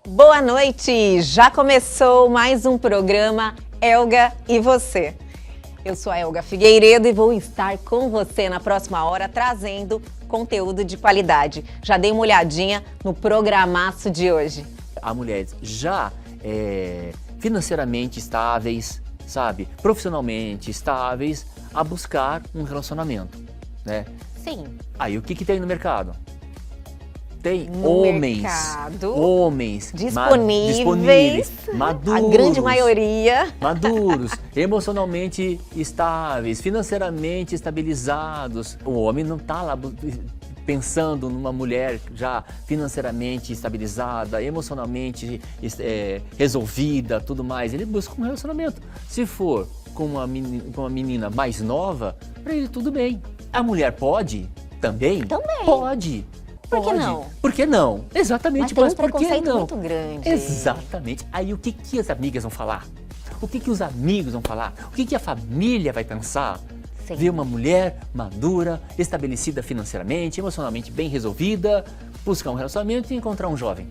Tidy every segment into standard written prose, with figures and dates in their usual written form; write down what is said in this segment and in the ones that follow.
Boa noite! Já começou mais um programa Elga e Você. Eu sou a Elga Figueiredo e vou estar com você na próxima hora trazendo conteúdo de qualidade. Já dei uma olhadinha no programaço de hoje. Há mulheres já financeiramente estáveis, sabe? Profissionalmente estáveis, a buscar um relacionamento, né? Sim. Aí o que tem no mercado? Tem no homens disponíveis, maduros, a grande maioria, maduros, emocionalmente estáveis, financeiramente estabilizados. O homem não está lá pensando numa mulher já financeiramente estabilizada, emocionalmente resolvida, tudo mais. Ele busca um relacionamento. Se for com uma menina mais nova, para ele tudo bem. A mulher pode também? Também. Pode. Por que não? Por que não? Exatamente, mas tem um por que preconceito não? muito grande. Exatamente. Aí o que as amigas vão falar? O que os amigos vão falar? O que a família vai pensar? Sim. Ver uma mulher madura, estabelecida financeiramente, emocionalmente bem resolvida, buscar um relacionamento e encontrar um jovem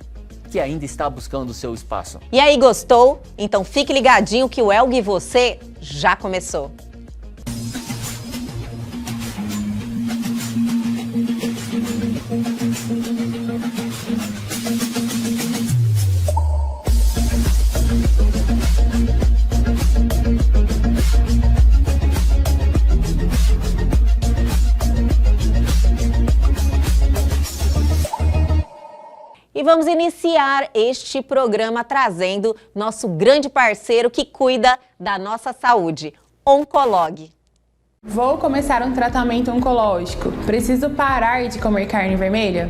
que ainda está buscando o seu espaço. E aí, gostou? Então fique ligadinho que o Elga e Você já começou. E vamos iniciar este programa trazendo nosso grande parceiro que cuida da nossa saúde, Oncolog. Vou começar um tratamento oncológico. Preciso parar de comer carne vermelha?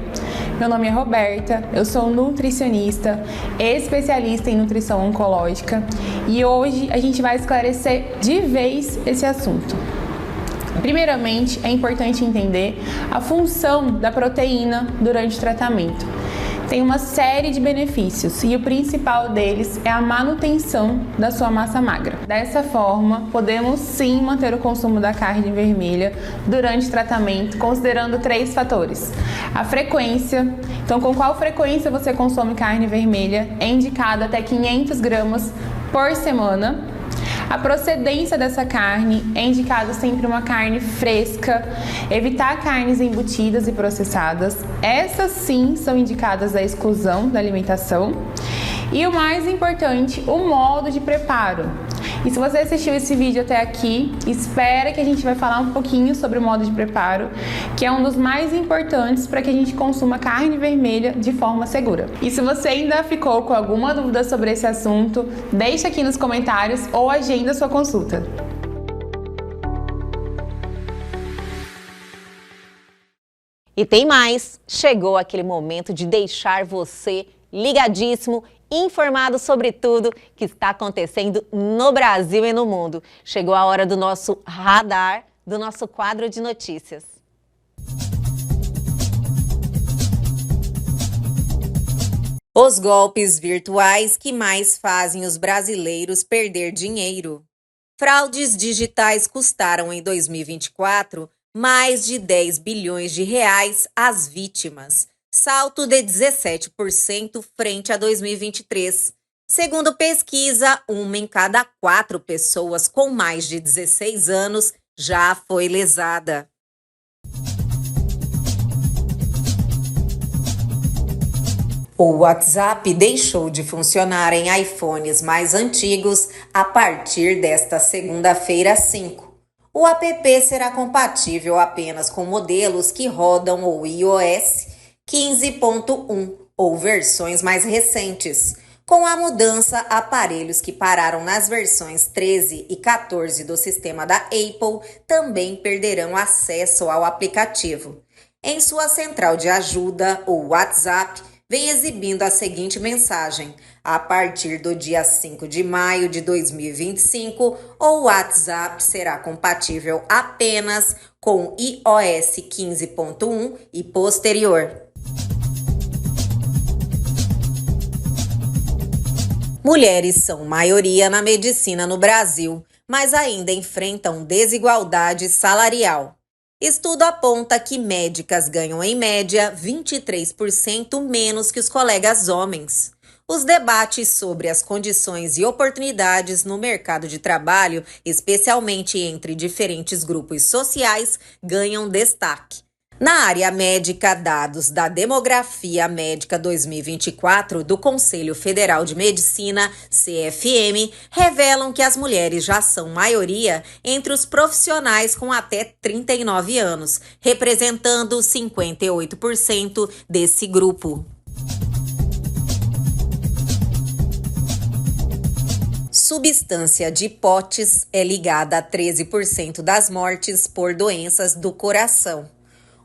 Meu nome é Roberta, eu sou nutricionista, especialista em nutrição oncológica e hoje a gente vai esclarecer de vez esse assunto. Primeiramente, é importante entender a função da proteína durante o tratamento. Tem uma série de benefícios e o principal deles é a manutenção da sua massa magra. Dessa forma, podemos sim manter o consumo da carne vermelha durante o tratamento, considerando 3 fatores. A frequência, então com qual frequência você consome carne vermelha, é indicado até 500 gramas por semana. A procedência dessa carne é indicado sempre uma carne fresca, evitar carnes embutidas e processadas. Essas sim são indicadas à exclusão da alimentação. E o mais importante, o modo de preparo. E se você assistiu esse vídeo até aqui, espera que a gente vai falar um pouquinho sobre o modo de preparo, que é um dos mais importantes para que a gente consuma carne vermelha de forma segura. E se você ainda ficou com alguma dúvida sobre esse assunto, deixa aqui nos comentários ou agenda sua consulta. E tem mais, chegou aquele momento de deixar você ligadíssimo, informado sobre tudo que está acontecendo no Brasil e no mundo. Chegou a hora do nosso radar, do nosso quadro de notícias. Os golpes virtuais que mais fazem os brasileiros perder dinheiro. Fraudes digitais custaram em 2024 mais de 10 bilhões de reais às vítimas. Salto de 17% frente a 2023. Segundo pesquisa, 1 em cada 4 pessoas com mais de 16 anos já foi lesada. O WhatsApp deixou de funcionar em iPhones mais antigos a partir desta segunda-feira 5. O app será compatível apenas com modelos que rodam o iOS 15.1 ou versões mais recentes. Com a mudança, aparelhos que pararam nas versões 13 e 14 do sistema da Apple também perderão acesso ao aplicativo. Em sua central de ajuda, o WhatsApp vem exibindo a seguinte mensagem: a partir do dia 5 de maio de 2025, o WhatsApp será compatível apenas com iOS 15.1 e posterior. Mulheres são maioria na medicina no Brasil, mas ainda enfrentam desigualdade salarial. Estudo aponta que médicas ganham em média 23% menos que os colegas homens. Os debates sobre as condições e oportunidades no mercado de trabalho, especialmente entre diferentes grupos sociais, ganham destaque. Na área médica, dados da Demografia Médica 2024 do Conselho Federal de Medicina, CFM, revelam que as mulheres já são maioria entre os profissionais com até 39 anos, representando 58% desse grupo. Substância de potes é ligada a 13% das mortes por doenças do coração.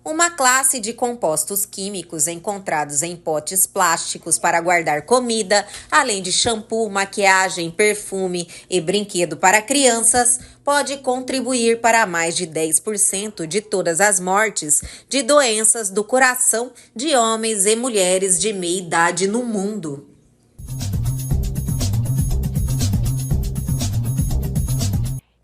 Uma classe de compostos químicos encontrados em potes plásticos para guardar comida, além de shampoo, maquiagem, perfume e brinquedo para crianças, pode contribuir para mais de 10% de todas as mortes de doenças do coração de homens e mulheres de meia idade no mundo.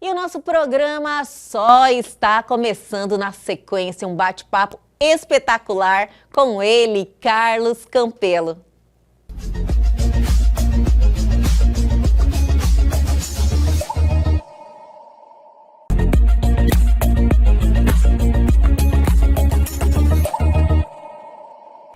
E o nosso programa só está começando. Na sequência, um bate-papo espetacular com ele, Carlos Campelo.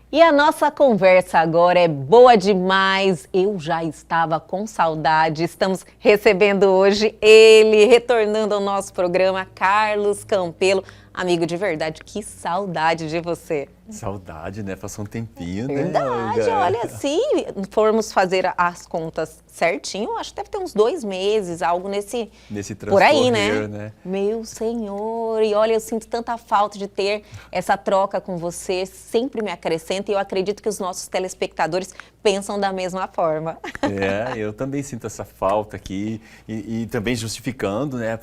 E a nossa conversa agora é boa demais. Eu já estava com saudade. Estamos recebendo hoje ele, retornando ao nosso programa, Carlos Campelo. Amigo de verdade, que saudade de você. Saudade, né? Passou um tempinho, Verdade, né? olha, se formos fazer as contas certinho, acho que deve ter uns 2 meses, algo nesse por aí, né? Meu Senhor, e olha, eu sinto tanta falta de ter essa troca com você, sempre me acrescenta, e eu acredito que os nossos telespectadores pensam da mesma forma. Eu também sinto essa falta aqui, e também justificando, né,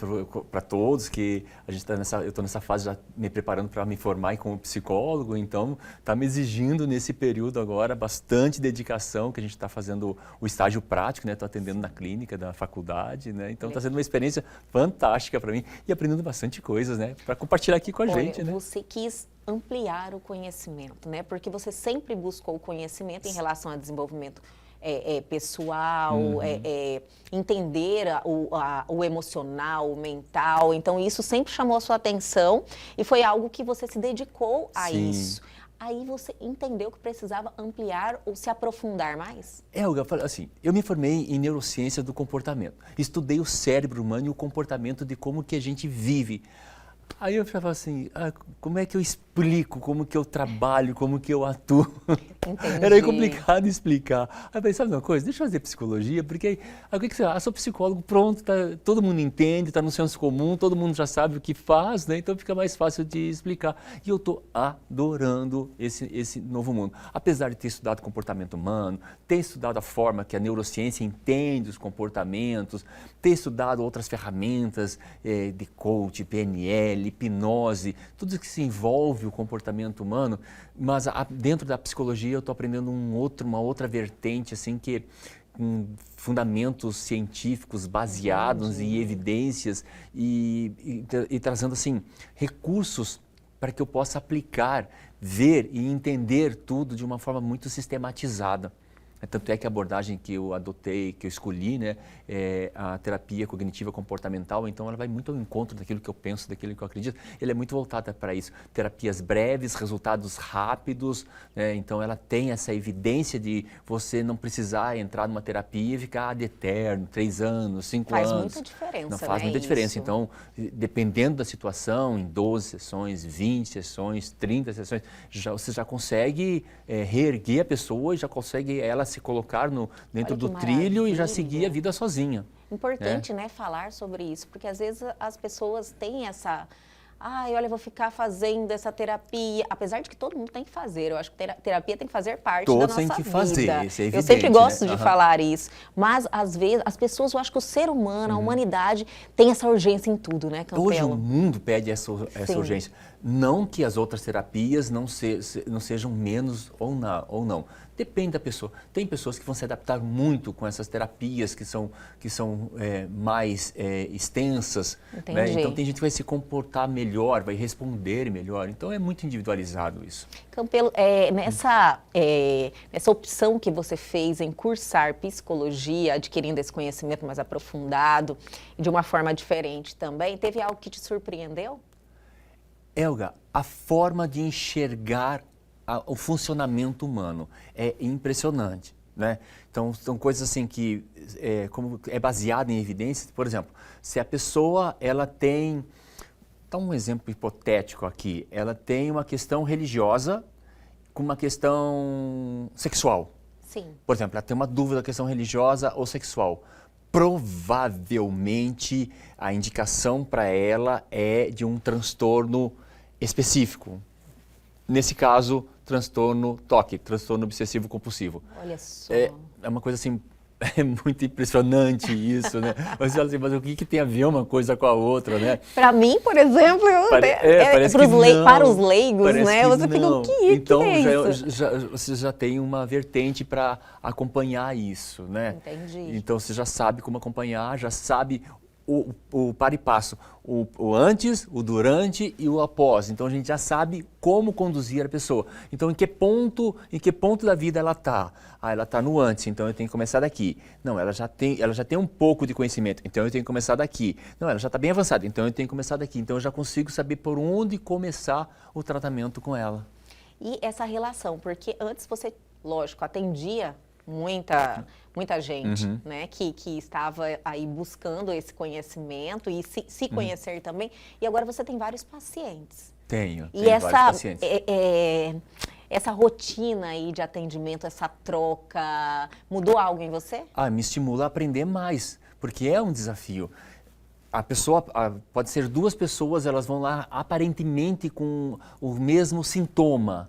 para todos que a gente eu estou nessa fase já me preparando para me formar como psicólogo, então está me exigindo nesse período agora bastante dedicação, que a gente está fazendo o estágio prático, né? Estou atendendo na clínica da faculdade, né? Então está sendo uma experiência fantástica para mim e aprendendo bastante coisas, né? Para compartilhar aqui com a gente, né? Você quis ampliar o conhecimento, né? Porque você sempre buscou o conhecimento em relação ao desenvolvimento pessoal, entender o emocional, o mental. Então, isso sempre chamou a sua atenção e foi algo que você se dedicou a isso. Aí você entendeu que precisava ampliar ou se aprofundar mais? Eu me formei em neurociência do comportamento. Estudei o cérebro humano e o comportamento de como que a gente vive. Aí eu ficava assim, como é que eu explico, como que eu trabalho, como que eu atuo? Entendi. Era complicado explicar. Aí eu pensei, sabe uma coisa, deixa eu fazer psicologia, porque o que você sou psicólogo, pronto, todo mundo entende, está no senso comum, todo mundo já sabe o que faz, né? Então fica mais fácil de explicar. E eu estou adorando esse novo mundo. Apesar de ter estudado comportamento humano, ter estudado a forma que a neurociência entende os comportamentos, ter estudado outras ferramentas de coach, PNL, hipnose, tudo que se envolve o comportamento humano, mas dentro da psicologia eu estou aprendendo uma outra vertente, assim, que com fundamentos científicos baseados em evidências e trazendo, assim, recursos para que eu possa aplicar, ver e entender tudo de uma forma muito sistematizada. Tanto é que a abordagem que eu adotei, que eu escolhi, né, é a terapia cognitiva comportamental, então ela vai muito ao encontro daquilo que eu penso, daquilo que eu acredito. Ela é muito voltada para isso. Terapias breves, resultados rápidos, né, então ela tem essa evidência de você não precisar entrar numa terapia e ficar ad eterno, 3 anos, 5 anos. Faz muita diferença, não faz muita diferença. Então, dependendo da situação, em 12 sessões, 20 sessões, 30 sessões, você já consegue reerguer a pessoa e já consegue ela se colocar dentro do trilho e já seguir a vida sozinha. Importante, né, falar sobre isso, porque às vezes as pessoas têm essa... olha, eu vou ficar fazendo essa terapia, apesar de que todo mundo tem que fazer, eu acho que terapia tem que fazer parte da nossa vida. Todos têm que fazer, isso é evidente, eu sempre gosto, né, de falar isso, mas às vezes as pessoas, eu acho que o ser humano, a humanidade, tem essa urgência em tudo, né, Campelo? Hoje o mundo pede essa urgência. Não que as outras terapias não sejam menos ou não. Depende da pessoa. Tem pessoas que vão se adaptar muito com essas terapias que são mais extensas. Né? Então tem gente que vai se comportar melhor, vai responder melhor. Então é muito individualizado isso. Campelo, nessa opção que você fez em cursar psicologia, adquirindo esse conhecimento mais aprofundado e de uma forma diferente também, teve algo que te surpreendeu? Elga, a forma de enxergar o funcionamento humano é impressionante, né? Então, são coisas assim que, como é baseada em evidências, por exemplo, se a pessoa, ela tem, dá um exemplo hipotético aqui, ela tem uma questão religiosa com uma questão sexual. Sim. Por exemplo, ela tem uma dúvida da questão religiosa ou sexual. Provavelmente, a indicação para ela é de um transtorno específico. Nesse caso, transtorno TOC, transtorno obsessivo compulsivo. Olha só. É uma coisa assim, é muito impressionante isso, né? Mas você fala assim, mas o que tem a ver uma coisa com a outra, né? Para mim, por exemplo, para os leigos, né? Você fica, o que então, é isso? Você já tem uma vertente para acompanhar isso, né? Entendi. Então, você já sabe como acompanhar, já sabe o para e passo, o antes, o durante e o após. Então a gente já sabe como conduzir a pessoa. Então em que ponto da vida ela está? Ela está no antes, então eu tenho que começar daqui. Não, ela já tem um pouco de conhecimento, então eu tenho que começar daqui. Não, ela já está bem avançada, então eu tenho que começar daqui. Então eu já consigo saber por onde começar o tratamento com ela. E essa relação, porque antes você, lógico, atendia muita gente, né, que estava aí buscando esse conhecimento e se conhecer também. E agora você tem vários pacientes. Tenho vários pacientes. Essa rotina aí de atendimento, essa troca, mudou algo em você? Me estimula a aprender mais, porque é um desafio. A pessoa, pode ser duas pessoas, elas vão lá aparentemente com o mesmo sintoma.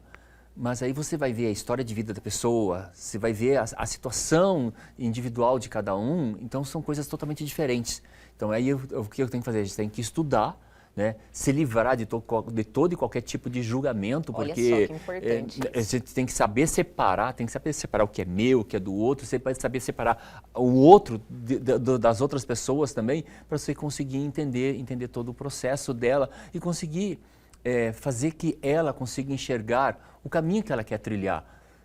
Mas aí você vai ver a história de vida da pessoa, você vai ver a situação individual de cada um, então são coisas totalmente diferentes. Então aí o que eu tenho que fazer? A gente tem que estudar, né? Se livrar de todo e qualquer tipo de julgamento, Olha porque só que importante você tem que saber separar, o que é meu, o que é do outro, você pode saber separar o outro das outras pessoas também, para você conseguir entender todo o processo dela e conseguir fazer que ela consiga enxergar o caminho que ela quer trilhar.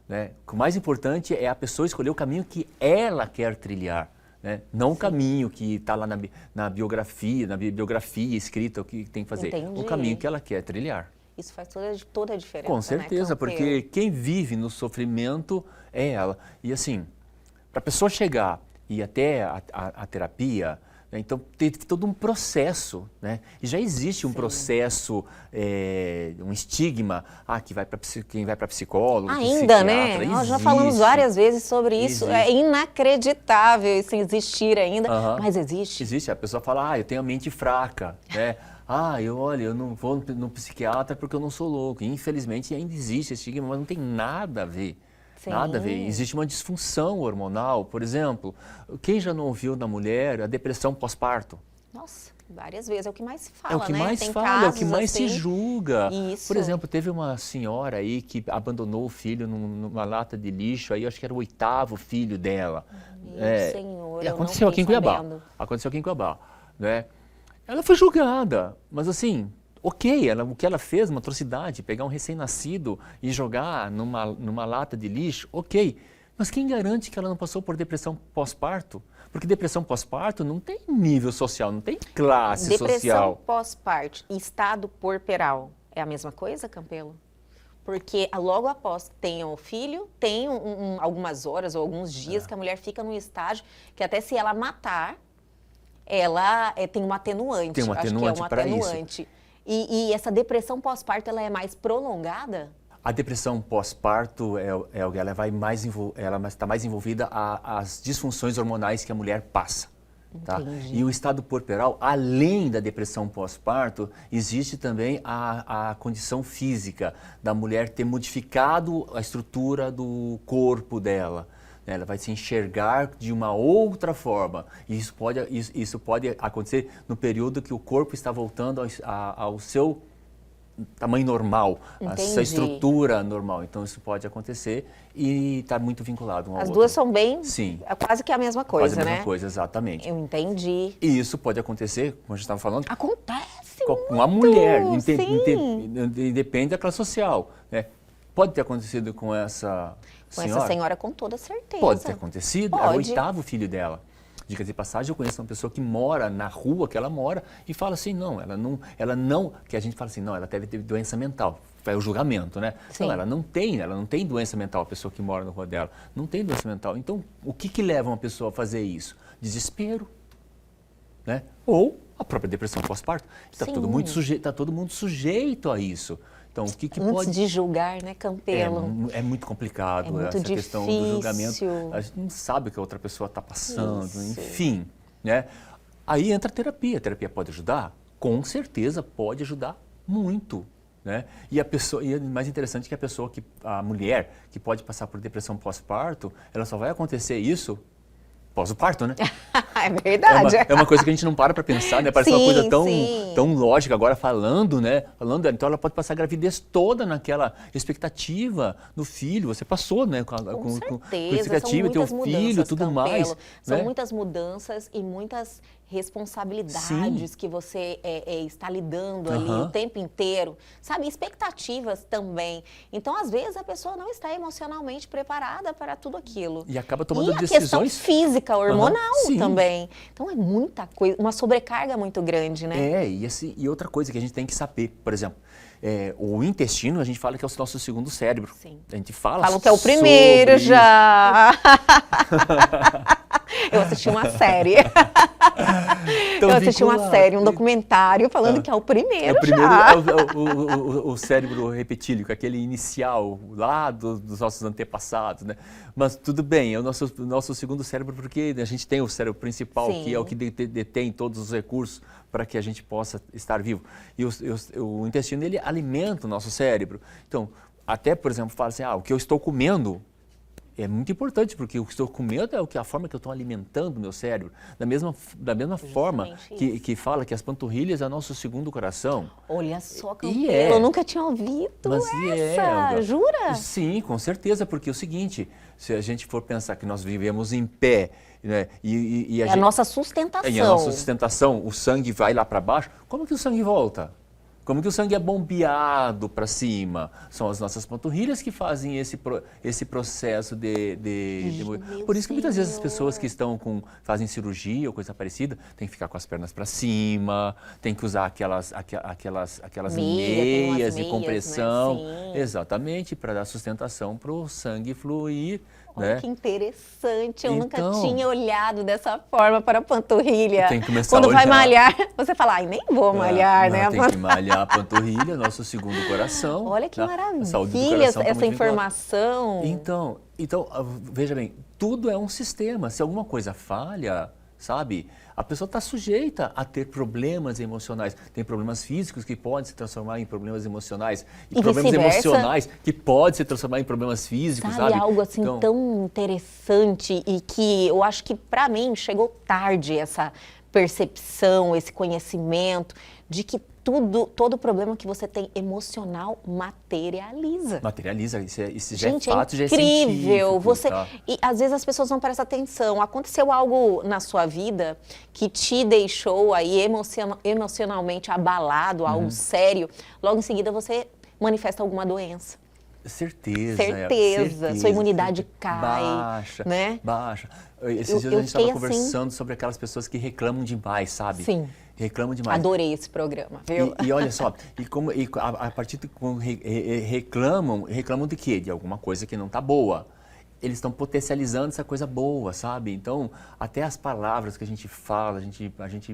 Né? O mais importante é a pessoa escolher o caminho que ela quer trilhar, né? Não o caminho que está lá na biografia escrita, o que tem que fazer. Entendi. O caminho que ela quer trilhar. Isso faz toda a diferença. Com certeza, né, porque quem vive no sofrimento é ela. E assim, para a pessoa chegar e ir até a terapia, então, teve todo um processo, né? E já existe um processo, um estigma, quem vai para psicólogo, ainda, né? Nós já falamos várias vezes sobre isso. Existe. É inacreditável isso existir ainda, mas existe. Existe. A pessoa fala, eu tenho a mente fraca, né? Eu não vou no psiquiatra porque eu não sou louco. Infelizmente, ainda existe esse estigma, mas não tem nada a ver. Sim. Nada a ver. Existe uma disfunção hormonal, por exemplo. Quem já não ouviu na mulher a depressão pós-parto? Nossa, várias vezes. É o que mais se fala, É o que né? mais Tem fala, é o que mais assim, se julga. Isso. Por exemplo, teve uma senhora aí que abandonou o filho numa lata de lixo, aí acho que era o 8º filho dela. Meu Senhor, eu aconteceu não aqui em fiquei Cuiabá. sabendo. Aconteceu aqui em Cuiabá, né? Ela foi julgada, mas assim, ok, o que ela fez, uma atrocidade, pegar um recém-nascido e jogar numa lata de lixo, ok. Mas quem garante que ela não passou por depressão pós-parto? Porque depressão pós-parto não tem nível social, não tem classe social. Depressão pós-parto e estado puerperal é a mesma coisa, Campelo? Porque logo após que tenha o filho, tem algumas horas ou alguns dias que a mulher fica num estágio que até se ela matar, ela tem um atenuante. Tem um atenuante para isso. E essa depressão pós-parto, ela é mais prolongada? A depressão pós-parto ela está mais envolvida às disfunções hormonais que a mulher passa. Tá? E o estado puerperal, além da depressão pós-parto, existe também a condição física da mulher ter modificado a estrutura do corpo dela. Ela vai se enxergar de uma outra forma. E isso pode acontecer no período que o corpo está voltando ao seu tamanho normal, Entendi. essa estrutura normal. Então isso pode acontecer e está muito vinculado um ao As outro. duas são bem, Sim. é quase que a mesma coisa, Quase a mesma né? coisa, exatamente. Eu entendi. E isso pode acontecer, como a gente estava falando, Acontece com uma mulher, sim. independe da classe social, né? Pode ter acontecido com essa Com senhora? essa senhora, com toda certeza. Pode ter acontecido, é o Pode. 8º filho dela. Dica de passagem, eu conheço uma pessoa que mora na rua que ela mora e fala assim, não, que a gente fala assim, não, ela deve ter doença mental. É o julgamento, né? Sim. Não, ela não tem doença mental, a pessoa que mora na rua dela. Não tem doença mental. Então, o que leva uma pessoa a fazer isso? Desespero, né? Ou a própria depressão pós-parto. Está Sim. todo mundo sujeito a isso. Então, o que Antes pode... de julgar, né, Campelo? É muito complicado É muito essa questão do julgamento. difícil. A gente não sabe o que a outra pessoa está passando, Isso. enfim, né? Aí entra a terapia. A terapia pode ajudar? Com certeza pode ajudar muito, né? E é mais interessante que a mulher que pode passar por depressão pós-parto, ela só vai acontecer isso pós o parto, né? É verdade. É uma coisa que a gente não para pensar, né? Parece uma Sim, coisa sim. tão lógica agora falando, né? Então ela pode passar a gravidez toda naquela expectativa do filho. Você passou, né? Com certeza, expectativa, são ter um muitas filho, mudanças, tudo Campelo. mais. São né? muitas mudanças e muitas responsabilidades Sim. que você está lidando ali Aham. o tempo inteiro, sabe? Expectativas também. Então, às vezes, a pessoa não está emocionalmente preparada para tudo aquilo. E acaba tomando E a questão decisões. física, hormonal Sim. também. Então, é muita coisa, uma sobrecarga muito grande, né? E outra coisa que a gente tem que saber, por exemplo, o intestino, a gente fala que é o nosso segundo cérebro. Sim. A gente fala Falam que é o primeiro sobre já. Eu assisti uma série. Então, Eu assisti uma vinculado. série, um documentário falando que é o primeiro É já. o cérebro repetílico, aquele inicial lá dos nossos antepassados, né? Mas tudo bem, é o nosso segundo cérebro, porque a gente tem o cérebro principal, Sim. que é o que detém todos os recursos para que a gente possa estar vivo. E o intestino, ele alimenta o nosso cérebro. Então, até, por exemplo, fala assim, o que eu estou comendo é muito importante, porque o que estou comendo é a forma que eu estou alimentando o meu cérebro. Da mesma forma que fala que as panturrilhas é o nosso segundo coração. Olha só, E Campelo, é. eu nunca tinha ouvido Mas essa. Olga. Jura? Sim, com certeza, porque é o seguinte, se a gente for pensar que nós vivemos em pé, né, e É a nossa sustentação. e a nossa sustentação, o sangue vai lá para baixo, como que o sangue volta? Como que o sangue é bombeado para cima? São as nossas panturrilhas que fazem esse processo Por isso que muitas vezes as pessoas que fazem cirurgia ou coisa parecida, tem que ficar com as pernas para cima, tem que usar aquelas Meia, meias tem de umas compressão, meias, né? Sim. exatamente, para dar sustentação para o sangue fluir. Olha né? que interessante, eu nunca Então- tinha olhado dessa forma para a panturrilha. Tem que começar Quando a vai olhar. malhar, você fala, ai, nem vou malhar, Não, né? tem que malhar a panturrilha, nosso segundo coração. Olha que tá? maravilha A saúde do coração tá essa muito vinculada. informação. Então, veja bem, tudo é um sistema. Se alguma coisa falha, sabe, a pessoa está sujeita a ter problemas emocionais. Tem problemas físicos que podem se transformar em problemas emocionais. E problemas vice-versa. emocionais que podem se transformar em problemas físicos, sabe? Algo assim Então, tão interessante e que eu acho que para mim chegou tarde essa percepção, esse conhecimento de que todo problema que você tem emocional materializa. materializa, isso já Gente, é fato, já é incrível. científico. Tá? E às vezes as pessoas não prestam atenção. Aconteceu algo na sua vida que te deixou aí emocionalmente abalado, algo Uhum. sério. Logo em seguida você manifesta alguma doença. Certeza. Sua imunidade cai, Baixa, né? baixa. Esses dias eu a gente estava fiquei conversando sobre aquelas pessoas que reclamam demais, sabe? Sim. Reclamam demais. Adorei esse programa, viu? E olha só, a partir de quando reclamam de quê? De alguma coisa que não está boa. Eles estão potencializando essa coisa boa, sabe? Então, até as palavras que a gente fala, a gente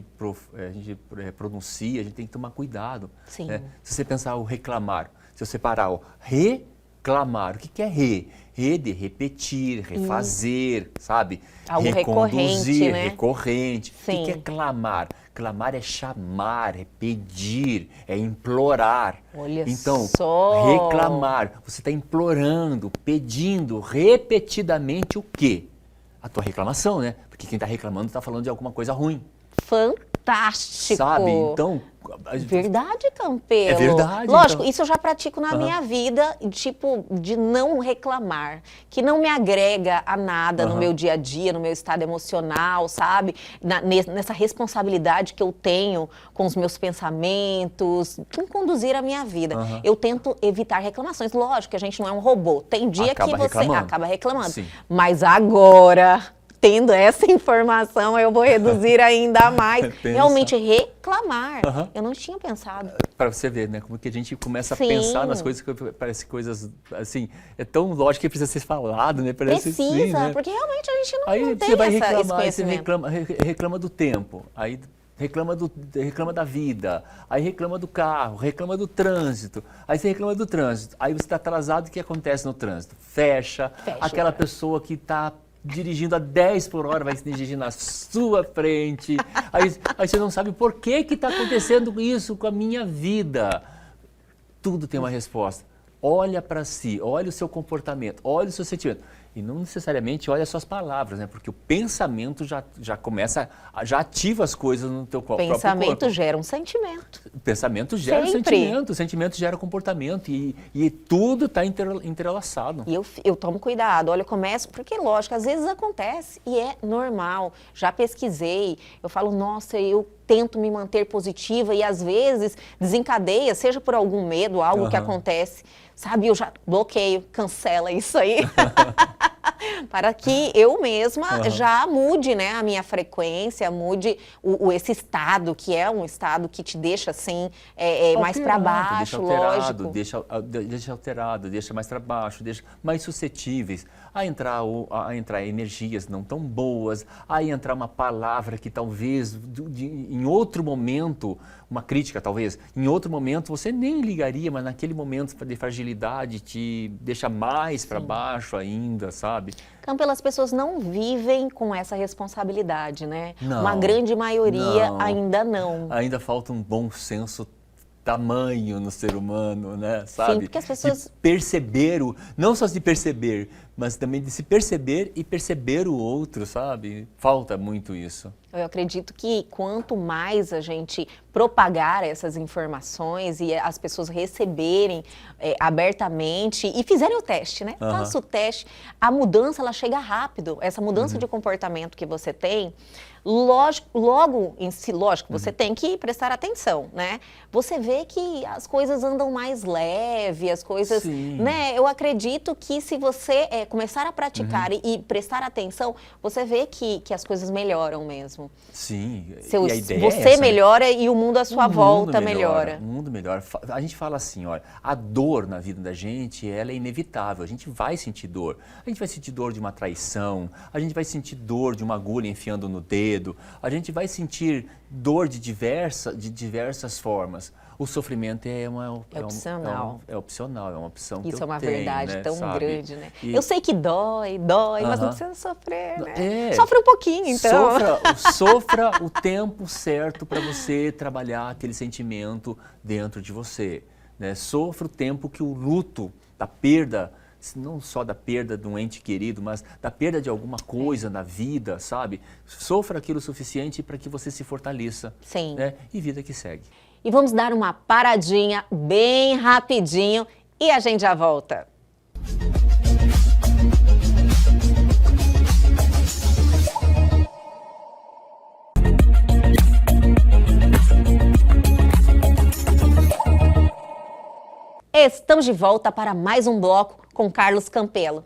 pronuncia, a gente tem que tomar cuidado. Sim. Né? Se você pensar o reclamar, se você parar o reclamar, o que é re? Re de repetir, refazer, sabe? Algo Reconduzir, recorrente, né? recorrente. Sim. O que é clamar? Clamar é chamar, é pedir, é implorar. Olha então, só. reclamar, você está implorando, pedindo repetidamente o quê? A tua reclamação, né? Porque quem está reclamando está falando de alguma coisa ruim. Fantástico. fantástico. Sabe? Então... Verdade, Campelo. É verdade. Lógico, então... isso eu já pratico na minha vida, tipo, de não reclamar, que não me agrega a nada no meu dia a dia, no meu estado emocional, sabe? Nessa responsabilidade que eu tenho com os meus pensamentos, com conduzir a minha vida. Eu tento evitar reclamações. Lógico que a gente não é um robô. Tem dia que você acaba reclamando. Sim. Mas agora... Tendo essa informação, eu vou reduzir ainda mais. Realmente reclamar. Eu não tinha pensado. Para você ver, né? Como que a gente começa a pensar nas coisas que parecem coisas assim. É tão lógico que precisa ser falado, né? Precisa, assim, né? porque realmente a gente não aí tem você vai esse reclamar, conhecimento. Você reclama do tempo. Aí reclama da vida, aí reclama do carro, reclama do trânsito, aí você reclama do trânsito, aí você está atrasado, o que acontece no trânsito? Fecha. Aquela pessoa que está dirigindo a 10 por hora, vai se dirigir na sua frente, aí você não sabe por que está acontecendo isso com a minha vida. Tudo tem uma resposta. Olha para si, olha o seu comportamento, olha o seu sentimento. E não necessariamente olha as suas palavras, né? Porque o pensamento já começa, já ativa as coisas no teu próprio corpo. Pensamento gera um sentimento. O pensamento gera um sentimento, o sentimento gera comportamento e tudo está entrelaçado. E eu tomo cuidado, olha, eu começo, porque lógico, às vezes acontece e é normal. Já pesquisei, eu falo, nossa, eu tento me manter positiva e às vezes desencadeia, seja por algum medo, algo que acontece, sabe? Eu já bloqueio, cancela isso aí. Para que eu mesma já mude, né, a minha frequência, mude esse estado, que é um estado que te deixa assim, mais para baixo, lógico. Deixa alterado, deixa mais para baixo, deixa mais suscetíveis a entrar energias não tão boas, a entrar uma palavra que talvez em outro momento, uma crítica talvez, em outro momento você nem ligaria, mas naquele momento de fragilidade te deixa mais para baixo ainda, sabe? Campelo, as pessoas não vivem com essa responsabilidade, né? Não, uma grande maioria ainda não. Ainda falta um bom senso tamanho no ser humano, né? Sabe? Sim, porque as pessoas... De perceber, não só de perceber, mas também de se perceber e perceber o outro, sabe? Falta muito isso. Eu acredito que quanto mais a gente propagar essas informações e as pessoas receberem abertamente e fizerem o teste, né? Faça o teste, a mudança ela chega rápido. Essa mudança de comportamento que você tem, logo em si, lógico, você tem que prestar atenção, né? Você vê que as coisas andam mais leve, as coisas, né? Eu acredito que se você começar a praticar e prestar atenção, você vê que as coisas melhoram mesmo. Sim, e a ideia você é essa, melhora e o mundo à sua volta melhora. O mundo melhora. A gente fala assim, olha, a dor na vida da gente, ela é inevitável. A gente vai sentir dor. A gente vai sentir dor de uma traição, a gente vai sentir dor de uma agulha enfiando no dedo, a gente vai sentir dor de diversas formas. O sofrimento é opcional. É opcional, é uma opção que eu tenho. Isso é uma verdade, né, tão grande, né? E... Eu sei que dói, mas não precisa sofrer, né? Sofre um pouquinho, então. Sofra o tempo certo para você trabalhar aquele sentimento dentro de você, né? Sofra o tempo que o luto, da perda, não só da perda de um ente querido, mas da perda de alguma coisa na vida, sabe? Sofra aquilo suficiente para que você se fortaleça. Sim. Né? E vida que segue. E vamos dar uma paradinha bem rapidinho e a gente já volta. Estamos de volta para mais um bloco com Carlos Campelo.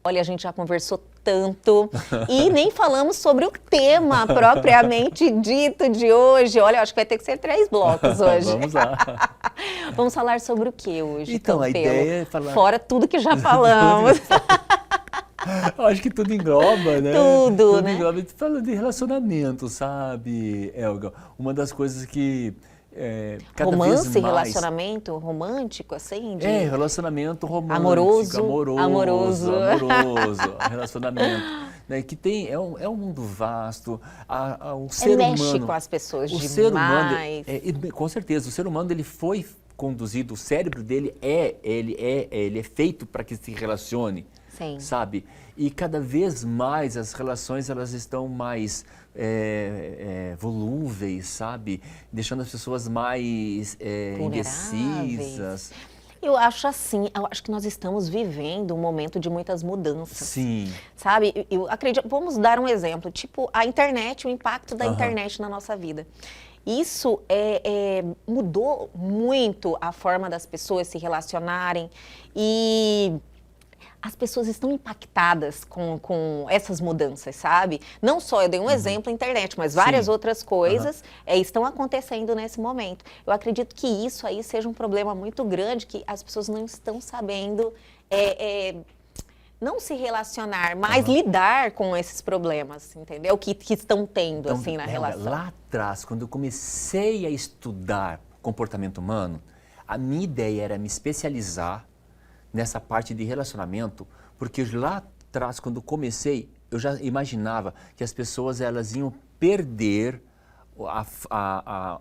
Olha, a gente já conversou tanto e nem falamos sobre o tema propriamente dito de hoje. Olha, acho que vai ter que ser 3 blocos hoje. Vamos lá. Vamos falar sobre o que hoje, então, Campelo? A ideia é falar... Fora tudo que já falamos. Eu acho que tudo engloba, né? Tudo, né? Engloba. Falando de relacionamento, sabe, Elga? Uma das coisas que... cada romance, vez mais... relacionamento romântico, assim? Relacionamento romântico, amoroso. Relacionamento, né, que tem, é um mundo vasto, o ser mexe humano... com as pessoas demais. Ser humano, com certeza, o ser humano ele foi conduzido, o cérebro dele ele é feito para que se relacione. Sim. sabe? E cada vez mais as relações elas estão mais volúveis, sabe? Deixando as pessoas mais indecisas. Eu acho assim, eu acho que nós estamos vivendo um momento de muitas mudanças. Sim. Sabe, eu acredito, vamos dar um exemplo, tipo a internet, o impacto da internet na nossa vida. Isso mudou muito a forma das pessoas se relacionarem e as pessoas estão impactadas com essas mudanças, sabe? Não só, eu dei um exemplo, a internet, mas várias outras coisas estão acontecendo nesse momento. Eu acredito que isso aí seja um problema muito grande, que as pessoas não estão sabendo não se relacionar, mas lidar com esses problemas, entendeu? Que estão tendo, Então, assim, na relação. Lá atrás, quando eu comecei a estudar comportamento humano, a minha ideia era me especializar nessa parte de relacionamento, porque lá atrás, quando comecei, eu já imaginava que as pessoas elas iam perder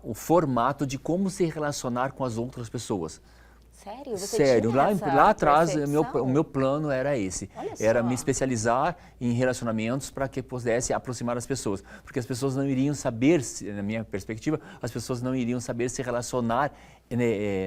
o formato de como se relacionar com as outras pessoas. Sério? Você Sério, tinha lá atrás percepção? o meu plano era esse. Olha Era só. me especializar em relacionamentos para que pudesse aproximar as pessoas. Porque as pessoas não iriam saber, na minha perspectiva, as pessoas não iriam saber se relacionar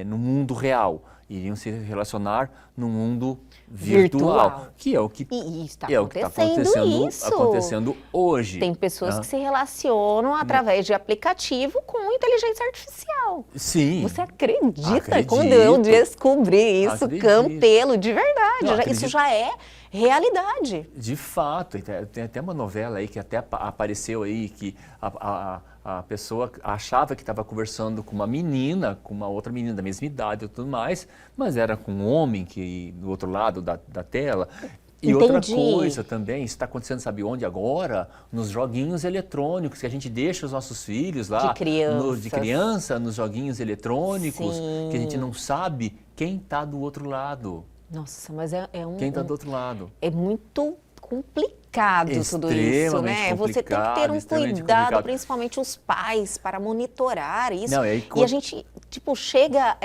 no mundo real. Iriam se relacionar no mundo virtual. Que é o que está está acontecendo acontecendo hoje. Tem pessoas que se relacionam através de aplicativo com inteligência artificial. Sim. Você acredita? Acredito. Quando eu descobri isso, Acredito. Campelo, de verdade. Não, Isso acredito. já é realidade. De fato, tem até uma novela aí que até apareceu aí que a pessoa achava que estava conversando com uma menina, com uma outra menina da mesma idade e tudo mais, mas era com um homem que do outro lado da tela. E outra coisa também, isso está acontecendo, sabe onde agora? Nos joguinhos eletrônicos, que a gente deixa os nossos filhos lá, de criança, nos joguinhos eletrônicos, que a gente não sabe quem está do outro lado. Nossa, mas Quem está do outro lado? É muito complicado tudo isso, né? Você tem que ter um cuidado, principalmente os pais, para monitorar isso. Não, e a gente, chega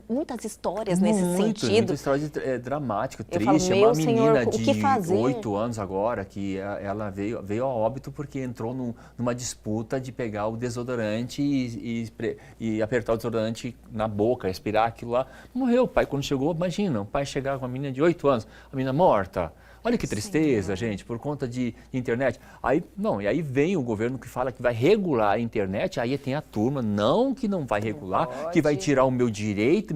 muitas histórias nesse sentido. Muita história dramática, triste. Falo, uma menina Senhor, de 8 anos agora, que ela veio a óbito porque entrou numa disputa de pegar o desodorante e apertar o desodorante na boca, respirar aquilo lá. Morreu. O pai, quando chegou, imagina, o pai chegar com uma menina de 8 anos, a menina morta. Olha que tristeza, gente, por conta de internet. E aí vem o governo que fala que vai regular a internet, aí tem a turma, que não vai regular, que vai tirar o meu direito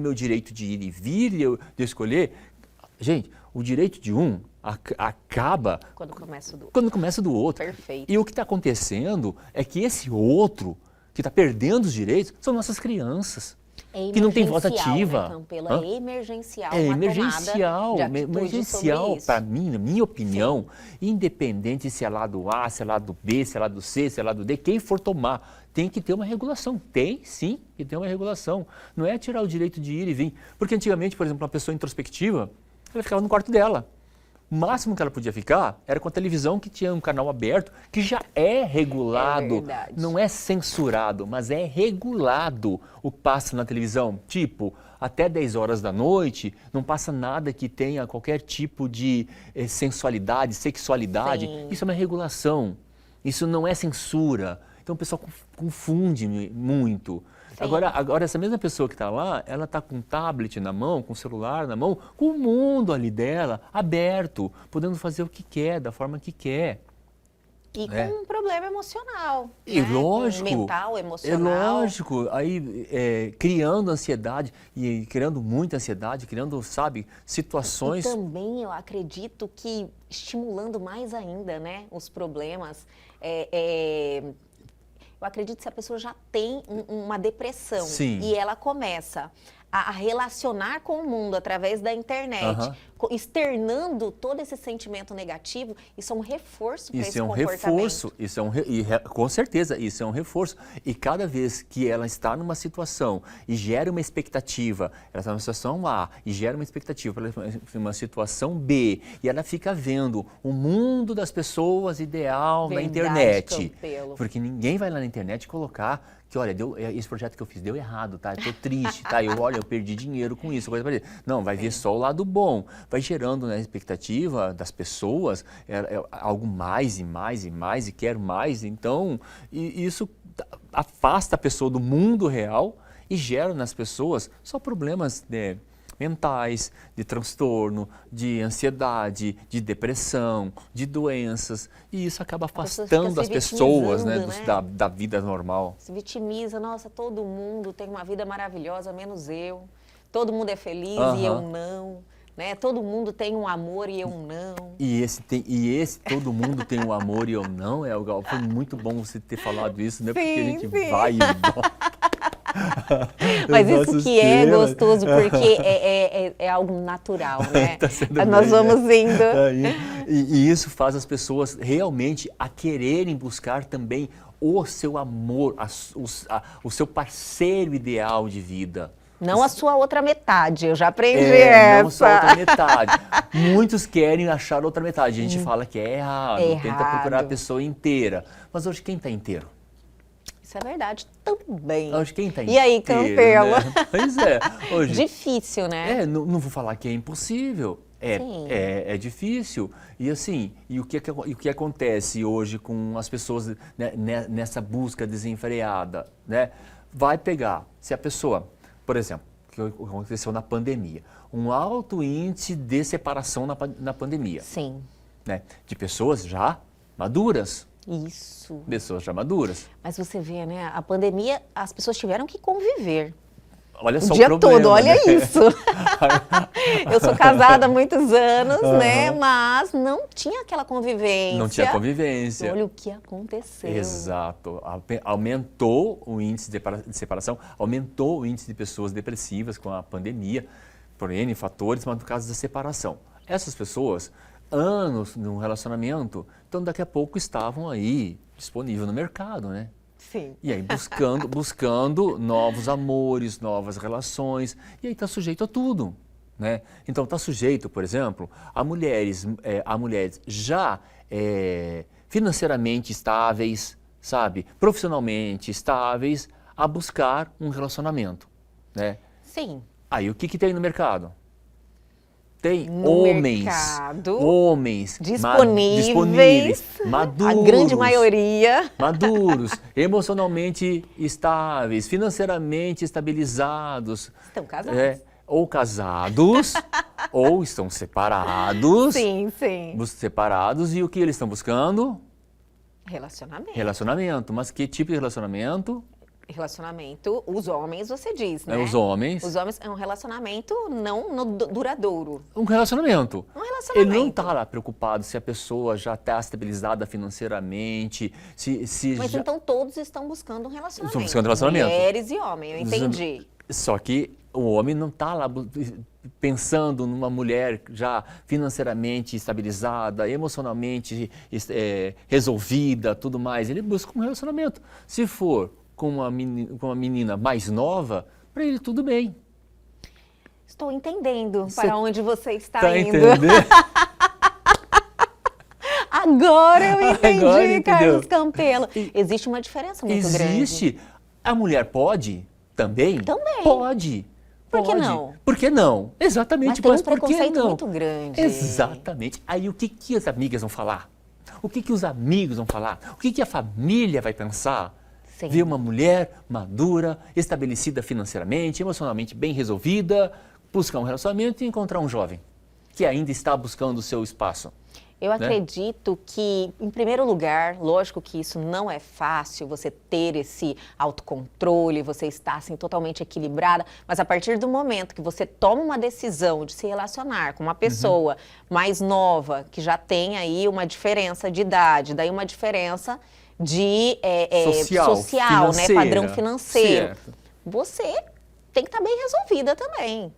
de ir e vir, de eu escolher. Gente, o direito de um acaba quando começa o do outro. outro. Perfeito. E o que está acontecendo é que esse outro que está perdendo os direitos são nossas crianças. Que não tem voz ativa. Né, Campelo? É emergencial. É emergencial. Emergencial, para mim, na minha opinião, independente se é lado A, se é lado B, se é lado C, se é lado D, quem for tomar, tem que ter uma regulação. Tem, sim, que ter uma regulação. Não é tirar o direito de ir e vir. Porque antigamente, por exemplo, uma pessoa introspectiva, ela ficava no quarto dela. O máximo que ela podia ficar era com a televisão que tinha um canal aberto, que já é regulado, não é censurado, mas é regulado o que passa na televisão. Tipo, até 10 horas da noite, não passa nada que tenha qualquer tipo de sensualidade, sexualidade. Sim. Isso é uma regulação, isso não é censura. Então o pessoal confunde muito. Agora, essa mesma pessoa que está lá, ela está com um tablet na mão, com um celular na mão, com o mundo ali dela aberto, podendo fazer o que quer, da forma que quer. E com um problema emocional. E lógico. Mental, emocional. É lógico. Aí, criando ansiedade, e criando muita ansiedade, criando, situações... E também eu acredito que estimulando mais ainda, né, os problemas... Eu acredito que se a pessoa já tem uma depressão e ela começa a relacionar com o mundo através da internet, externando todo esse sentimento negativo, isso é um reforço para esse comportamento. Com certeza, isso é um reforço. E cada vez que ela está numa situação e gera uma expectativa, ela está numa situação A e gera uma expectativa para uma situação B, e ela fica vendo o mundo das pessoas ideal na internet. Campelo. Porque ninguém vai lá na internet colocar que, olha, esse projeto que eu fiz deu errado, tá? Eu tô triste, tá? Eu eu perdi dinheiro com isso, coisa parecida. Não, vai ver só o lado bom. Vai gerando, né, a expectativa das pessoas, algo mais e mais e mais, e quer mais. Então, isso afasta a pessoa do mundo real e gera nas pessoas só problemas, né, mentais, de transtorno, de ansiedade, de depressão, de doenças. E isso acaba afastando as pessoas, né, da vida normal. Se vitimiza, nossa, todo mundo tem uma vida maravilhosa, menos eu. Todo mundo é feliz e eu não. Né? Todo mundo tem um amor e eu não. E esse todo mundo tem um amor e eu não, Elga. Foi muito bom você ter falado isso, né? Porque a gente vai e volta. Mas isso que é gostoso, porque é algo natural, né? Tá Nós vamos indo. E isso faz as pessoas realmente a quererem buscar também o seu amor, o seu parceiro ideal de vida. Não a sua outra metade, eu já aprendi essa. Não a sua outra metade. Muitos querem achar outra metade. A gente fala que é errado, tenta procurar a pessoa inteira. Mas hoje quem está inteiro? Isso é verdade também. Hoje quem está inteiro? E aí, Campelo? Né? Pois é. Hoje, difícil, né? Não vou falar que é impossível. É difícil. E assim, o que acontece hoje com as pessoas, né, nessa busca desenfreada, né? Vai pegar, se a pessoa, por exemplo, o que aconteceu na pandemia, um alto índice de separação na pandemia. Sim. Né? De pessoas já maduras. Isso. Pessoas já maduras. Mas você vê, né? A pandemia, as pessoas tiveram que conviver. Olha só o dia problema, todo, olha né? isso. Eu sou casada há muitos anos, né? Mas não tinha aquela convivência. Não tinha convivência. Olha o que aconteceu. Exato. Aumentou o índice de separação, aumentou o índice de pessoas depressivas com a pandemia, por N fatores, mas no caso da separação. Essas pessoas, anos num relacionamento, então daqui a pouco estavam aí disponíveis no mercado, né? Sim. E aí buscando novos amores, novas relações, e aí está sujeito a tudo, né? Então está sujeito, por exemplo, a mulheres já financeiramente estáveis, sabe? Profissionalmente estáveis, a buscar um relacionamento, né? Sim. Aí o que tem no mercado? Tem no mercado, homens disponíveis, maduros, a grande maioria, maduros, emocionalmente estáveis, financeiramente estabilizados. Estão casados. Ou casados, ou estão separados. Sim, sim. Separados, e o que eles estão buscando? Relacionamento. Relacionamento. Mas que tipo de relacionamento? Relacionamento, os homens, você diz, né? Os homens. Os homens é um relacionamento não duradouro. Um relacionamento. Um relacionamento. Ele não está lá preocupado se a pessoa já está estabilizada financeiramente, Mas já... então todos estão buscando um relacionamento. Estão buscando relacionamento. Mulheres e homens, eu entendi. Só que o homem não está lá pensando numa mulher já financeiramente estabilizada, emocionalmente resolvida, tudo mais. Ele busca um relacionamento. Se for com uma menina mais nova, para ele tudo bem. Estou entendendo para onde você está indo. Entendendo? Agora eu entendi, Carlos Campelo. Existe uma diferença muito grande. Existe. A mulher pode também? Também. Pode. Por que não? Por que não? Exatamente. Mas tem um por que preconceito não? muito grande. Exatamente. Aí o que as amigas vão falar? O que os amigos vão falar? O que a família vai pensar? Sim. Ver uma mulher madura, estabelecida financeiramente, emocionalmente bem resolvida, buscar um relacionamento e encontrar um jovem que ainda está buscando o seu espaço. Eu acredito que, em primeiro lugar, lógico que isso não é fácil, você ter esse autocontrole, você estar assim, totalmente equilibrada, mas a partir do momento que você toma uma decisão de se relacionar com uma pessoa mais nova, que já tem aí uma diferença de idade, daí uma diferença de social, né, padrão financeiro, certo. Você tem que estar bem resolvida também.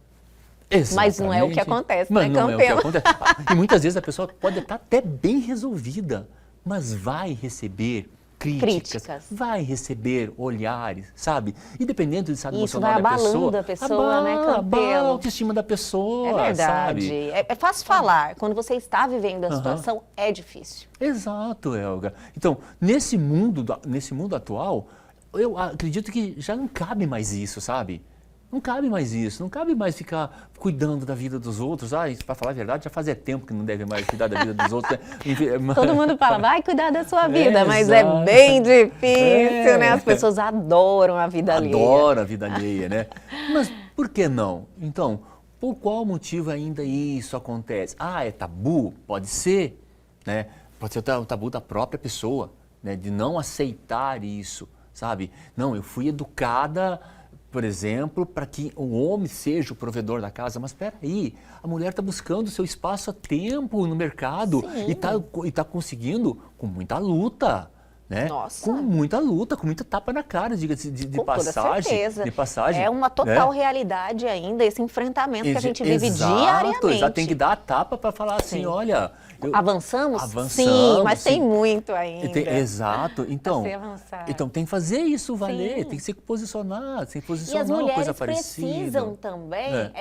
Exatamente. Mas não é o que acontece, mas né, não Campelo? É o que acontece. E muitas vezes a pessoa pode estar até bem resolvida, mas vai receber críticas, vai receber olhares, sabe? E dependendo do estado emocional da pessoa... Isso vai abalando a pessoa, né, Campelo? Abala a autoestima da pessoa, É verdade. sabe? É fácil falar. Quando você está vivendo a situação, é difícil. Exato, Elga. Então, nesse mundo atual, eu acredito que já não cabe mais isso, sabe? Não cabe mais isso, não cabe mais ficar cuidando da vida dos outros. Para falar a verdade, já fazia tempo que não deve mais cuidar da vida dos outros. Todo mundo fala, vai cuidar da sua vida, mas é bem difícil, né? As pessoas adoram a vida alheia. Adoram a vida alheia, né? Mas por que não? Então, por qual motivo ainda isso acontece? É tabu? Pode ser, né? Pode ser o tabu da própria pessoa, né? De não aceitar isso, sabe? Não, eu fui educada, por exemplo, para que o homem seja o provedor da casa, mas espera aí, a mulher está buscando seu espaço há tempo no mercado e tá conseguindo com muita luta, né? Nossa. Com muita luta, com muita tapa na cara, diga-se de passagem. Toda certeza. De passagem. É uma total né? realidade ainda, esse enfrentamento que a gente vive diariamente. Exato, tem que dar a tapa para falar assim, olha... Avançamos? Sim, mas tem muito ainda. Exato. Então tem que fazer isso valer, Sim. tem que se posicionar, tem que E posicionar as uma coisa mulheres parecida. precisam também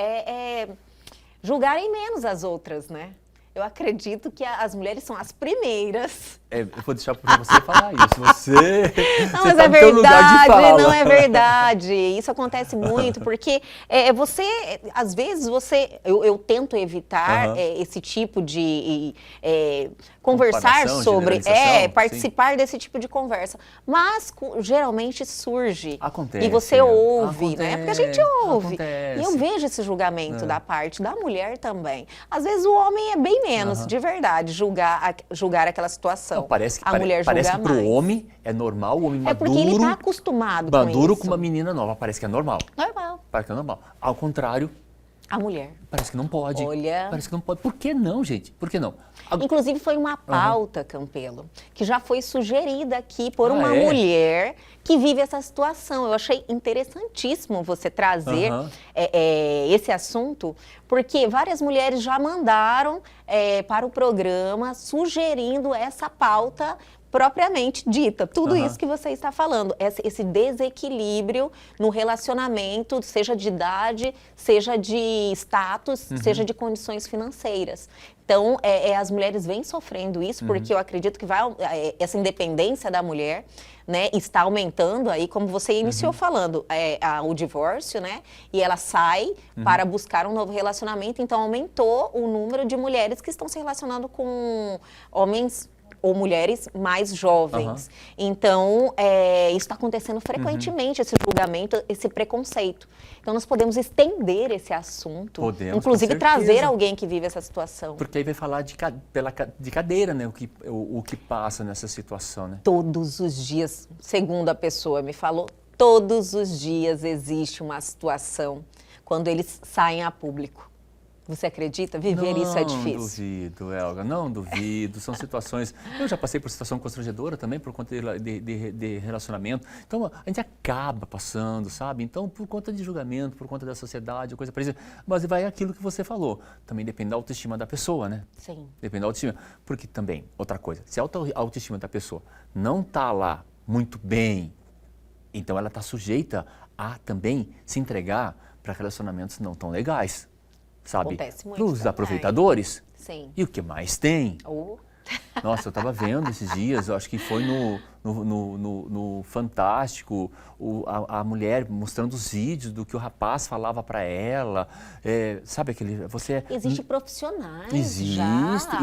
julgarem menos as outras, né? Eu acredito que as mulheres são as primeiras. Eu vou deixar para você falar isso. Você mas tá é no teu lugar de verdade, fala. não é verdade. Isso acontece muito, porque às vezes eu tento evitar esse tipo de conversar sobre, participar desse tipo de conversa. Mas geralmente surge. Acontece. E você ouve, né? Porque a gente ouve. Acontece. E eu vejo esse julgamento da parte da mulher também. Às vezes o homem é bem menos, de verdade, julgar aquela situação. Não, parece que mulher parece julga que pro mais. homem é normal, o homem maduro. É porque ele está acostumado com isso. Maduro com uma menina nova, parece que é normal. Normal. Parece que é normal. Ao contrário, a mulher. parece que não pode. Olha. Parece que não pode. Por que não, gente? Por que não? Inclusive foi uma pauta, Campelo, que já foi sugerida aqui por uma mulher que vive essa situação. Eu achei interessantíssimo você trazer esse assunto, porque várias mulheres já mandaram para o programa sugerindo essa pauta propriamente dita, tudo isso que você está falando, esse desequilíbrio no relacionamento, seja de idade, seja de status, seja de condições financeiras. Então, as mulheres vêm sofrendo isso, porque eu acredito que essa independência da mulher, né, está aumentando aí, como você iniciou falando, o divórcio, né, e ela sai para buscar um novo relacionamento, então aumentou o número de mulheres que estão se relacionando com homens ou mulheres mais jovens. Então, isso está acontecendo frequentemente, esse julgamento, esse preconceito. Então, nós podemos estender esse assunto, inclusive trazer alguém que vive essa situação. Porque aí vai falar de cadeira, né? O que passa nessa situação, né? Todos os dias, segundo a pessoa me falou, todos os dias existe uma situação quando eles saem a público. Você acredita? Viver isso é difícil. Não duvido, Elga, não duvido. São situações... Eu já passei por situação constrangedora também, por conta de relacionamento. Então, a gente acaba passando, sabe? Então, por conta de julgamento, por conta da sociedade, coisa parecida. Mas vai aquilo que você falou. Também depende da autoestima da pessoa, né? Sim. Depende da autoestima. Porque também, outra coisa, se a autoestima da pessoa não está lá muito bem, então ela está sujeita a também se entregar para relacionamentos não tão legais. Sabe? Acontece muito para os também. aproveitadores. Sim. E o que mais tem? Nossa, eu estava vendo esses dias, eu acho que foi no Fantástico, a mulher mostrando os vídeos do que o rapaz falava para ela. Sabe aquele... Existe profissionais existe,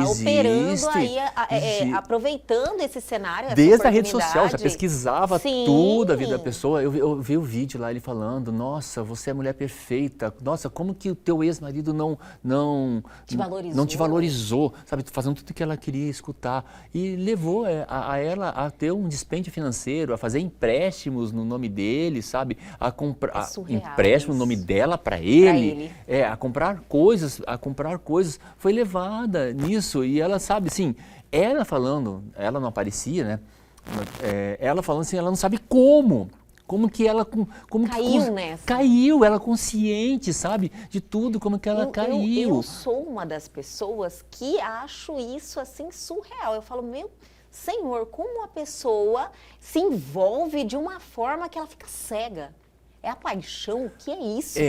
operando aí, aproveitando esse cenário, desde a rede social, já pesquisava Sim. tudo a vida da pessoa. Eu vi o vídeo lá, ele falando, nossa, você é a mulher perfeita. Nossa, como que o teu ex-marido não te valorizou, sabe? Fazendo tudo que ela queria escutar. E levou a ela a ter um dispêndio financeiro, a fazer empréstimos no nome dele, sabe? A comprar empréstimo no nome dela para ele. A comprar coisas. Foi levada nisso. E ela sabe, assim, ela falando, ela não aparecia, né? Ela falando assim, ela não sabe como que ela... Caiu nessa. Caiu, ela consciente, sabe? De tudo, como que ela caiu. Eu sou uma das pessoas que acho isso, assim, surreal. Eu falo, meu Senhor, como a pessoa se envolve de uma forma que ela fica cega. É a paixão? O que é isso?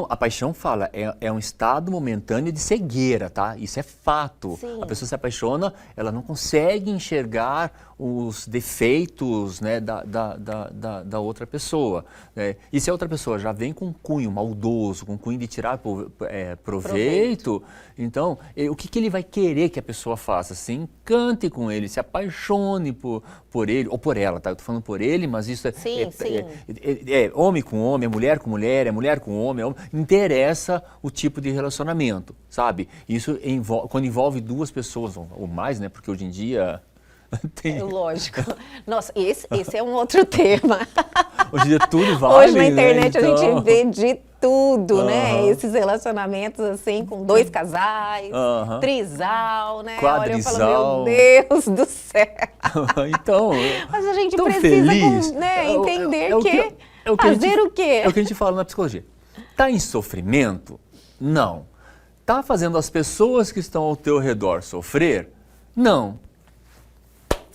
A paixão fala, é um estado momentâneo de cegueira, tá? Isso é fato. Sim. A pessoa se apaixona, ela não consegue enxergar os defeitos, né, da outra pessoa. Né? E se a outra pessoa já vem com um cunho maldoso, com um cunho de tirar proveito, então, o que ele vai querer que a pessoa faça? Se encante com ele, se apaixone por ele, ou por ela, tá? Eu tô falando por ele, mas isso é homem com homem, é mulher com mulher, é mulher com homem, interessa o tipo de relacionamento, sabe? Isso quando envolve duas pessoas, ou mais, né? Porque hoje em dia... Lógico. Nossa, esse é um outro tema. Hoje em dia tudo vale, hoje na internet, né? a gente vê de tudo, né? Esses relacionamentos assim, com 2 casais, trisal, né? Quadrisal. Olha, eu falo, meu Deus do céu. Então, mas a gente tão precisa feliz. Entender o quê? É o que a gente fala na psicologia. Tá em sofrimento? Não. Tá fazendo as pessoas que estão ao teu redor sofrer? Não.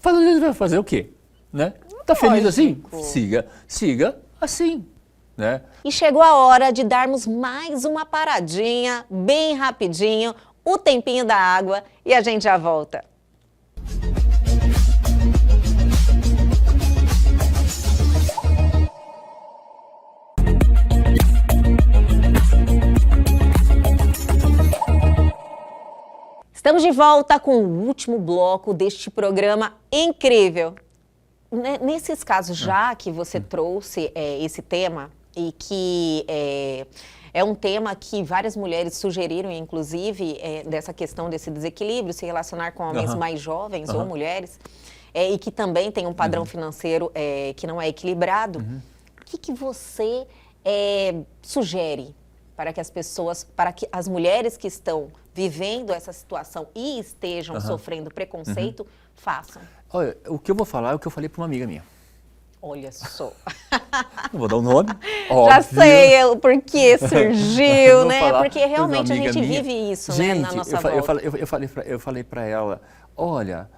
Vai fazer o quê? Né? Tá feliz assim? Siga assim. Né? E chegou a hora de darmos mais uma paradinha, bem rapidinho, o tempinho da água, e a gente já volta. Estamos de volta com o último bloco deste programa incrível. Nesses casos, já que você trouxe esse tema, e que é um tema que várias mulheres sugeriram, inclusive, dessa questão desse desequilíbrio, se relacionar com homens mais jovens ou mulheres, e que também tem um padrão financeiro que não é equilibrado. O que você sugere para que as mulheres que estão vivendo essa situação e estejam sofrendo preconceito, façam? Olha, o que eu vou falar é o que eu falei para uma amiga minha. Olha só. Não vou dar o nome. Já sei o porquê surgiu, né? Falar, porque realmente a gente vive isso, gente, né, na nossa volta. Eu falei para ela, olha,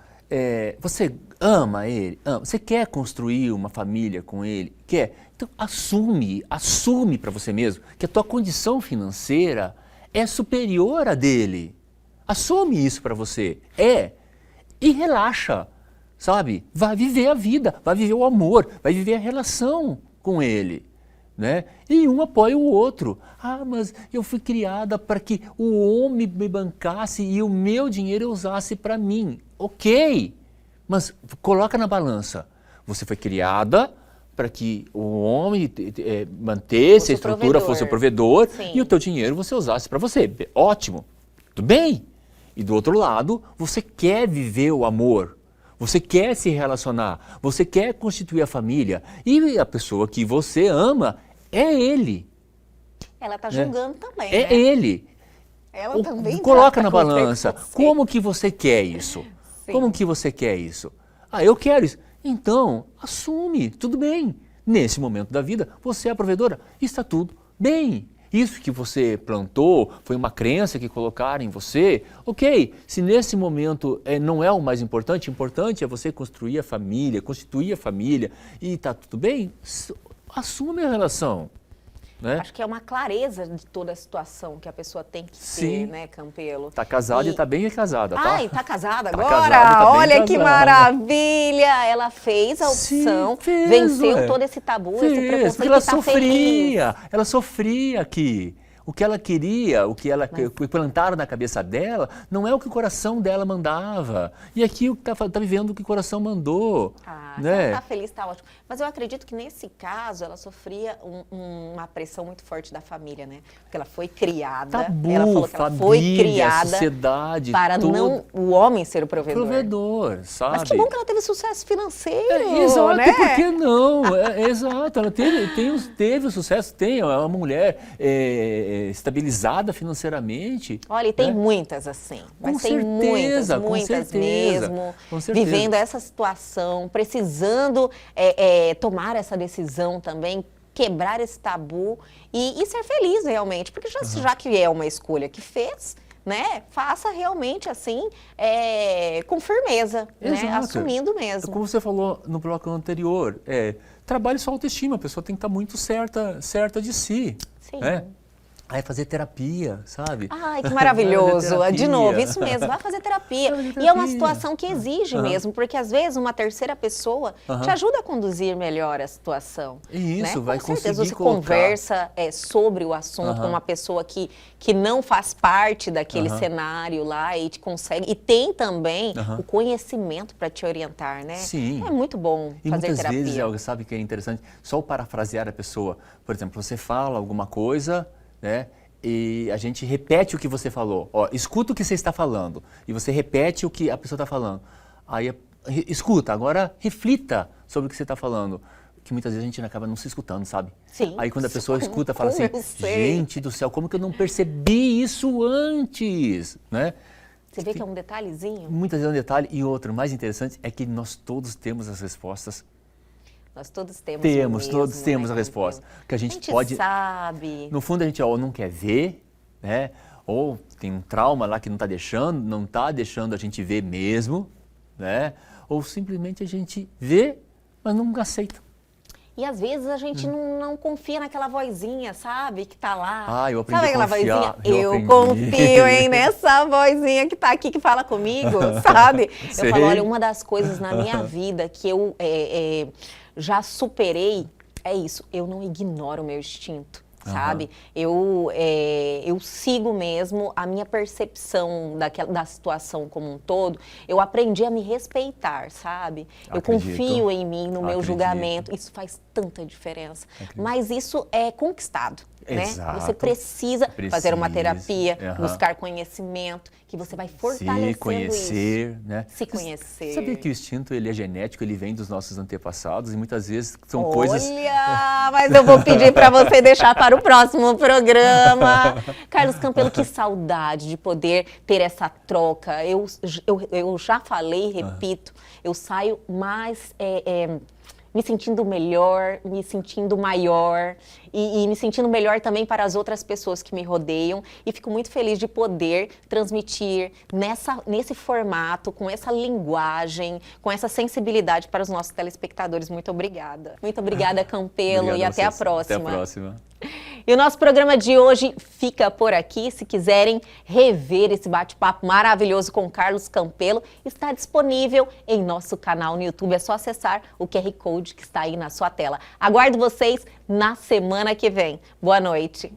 você ama ele? Você quer construir uma família com ele? Quer? Então assume para você mesmo que a tua condição financeira é superior à dele. Assume isso para você. E relaxa. Sabe? Vai viver a vida, vai viver o amor, vai viver a relação com ele, né? E um apoia o outro. Mas eu fui criada para que o homem me bancasse e o meu dinheiro eu usasse para mim. Ok, mas coloca na balança. Você foi criada para que o homem mantesse a estrutura, fosse o provedor, e o teu dinheiro você usasse para você. Ótimo, tudo bem. E do outro lado, você quer viver o amor. Você quer se relacionar, você quer constituir a família e a pessoa que você ama é ele. Ela está julgando também, né? É ele. Ela também coloca na balança. Como que você quer isso? Sim. Como que você quer isso? Eu quero isso. Então, assume, tudo bem. Nesse momento da vida, você é a provedora, está tudo bem. Isso que você plantou foi uma crença que colocaram em você. Ok, se nesse momento não é o mais importante, o importante é você construir a família, constituir a família e está tudo bem, assume a relação. Né? Acho que é uma clareza de toda a situação que a pessoa tem que ter, né, Campelo? Está casada e está bem casada, tá? Está casada agora? Casada, olha que maravilha! Ela fez a opção, venceu todo esse tabu, esse preconceito, porque ela sofria aqui. O que ela queria, o que plantaram na cabeça dela, não é o que o coração dela mandava. E aqui o que está vivendo o que o coração mandou. Se ela está feliz, está ótimo. Mas eu acredito que nesse caso ela sofria uma pressão muito forte da família, né? Porque ela foi criada, ela falou que ela foi criada sociedade, para não o homem ser o provedor. Provedor, sabe? Mas que bom que ela teve sucesso financeiro, exato, né? Por que não? Exato, ela teve o sucesso, é uma mulher estabilizada financeiramente. Olha, e tem muitas assim, mas tem muitas mesmo, vivendo essa situação, precisando tomar essa decisão também, quebrar esse tabu e ser feliz realmente, porque já que é uma escolha que fez, né? Faça realmente assim, com firmeza, né? Assumindo mesmo. Como você falou no bloco anterior, trabalhe sua autoestima, a pessoa tem que estar muito certa de si. Sim. Né? Aí fazer terapia, sabe? Ai, que maravilhoso. De novo, isso mesmo, vai fazer terapia. E é uma situação que exige mesmo, porque às vezes uma terceira pessoa te ajuda a conduzir melhor a situação. Isso, né? vai Com certeza conseguir você colocar. Conversa sobre o assunto com uma pessoa que não faz parte daquele cenário lá e te consegue. E tem também o conhecimento para te orientar, né? Sim. É muito bom E fazer muitas terapia. vezes, sabe que é interessante? Só o parafrasear a pessoa. Por exemplo, você fala alguma coisa, né? E a gente repete o que você falou. Ó, escuta o que você está falando. E você repete o que a pessoa está falando. Aí, escuta, agora reflita sobre o que você está falando. Que muitas vezes a gente acaba não se escutando, sabe? Sim. Aí quando a pessoa escuta, fala assim, eu sei. gente do céu, como que eu não percebi isso antes? Né? Você vê que é um detalhezinho? Muitas vezes é um detalhe. E outro, mais interessante, é que nós todos temos as respostas. Nós todos temos Todos temos a resposta. Que a gente pode... sabe. No fundo, a gente ou não quer ver, né? Ou tem um trauma lá que não está deixando a gente ver mesmo, né? Ou simplesmente a gente vê, mas não aceita. E às vezes a gente não confia naquela vozinha, sabe? Que tá lá. Ah, eu aprendi sabe a aquela confiar. vozinha? Eu confio, hein, nessa vozinha que tá aqui, que fala comigo, sabe? Sei. Eu falo, olha, uma das coisas na minha vida que eu já superei é isso. Eu não ignoro o meu instinto. Sabe? Eu sigo mesmo a minha percepção da situação como um todo. Eu aprendi a me respeitar, sabe? Eu confio em mim, no meu julgamento. Isso faz tanta diferença. Mas isso é conquistado, né? Você precisa fazer uma terapia, buscar conhecimento, que você vai fortalecendo se conhecer, isso. né? Se conhecer. Sabia que o instinto ele é genético, ele vem dos nossos antepassados e muitas vezes são coisas... Olha, mas eu vou pedir para você deixar para o próximo programa. Carlos Campelo, que saudade de poder ter essa troca. Eu já falei e repito, eu saio mais... me sentindo melhor, me sentindo maior e me sentindo melhor também para as outras pessoas que me rodeiam. E fico muito feliz de poder transmitir nesse formato, com essa linguagem, com essa sensibilidade para os nossos telespectadores. Muito obrigada. Muito obrigada, Campelo, Obrigado e até a próxima. Até a próxima. E o nosso programa de hoje fica por aqui. Se quiserem rever esse bate-papo maravilhoso com Carlos Campelo, está disponível em nosso canal no YouTube. É só acessar o QR Code que está aí na sua tela. Aguardo vocês na semana que vem. Boa noite.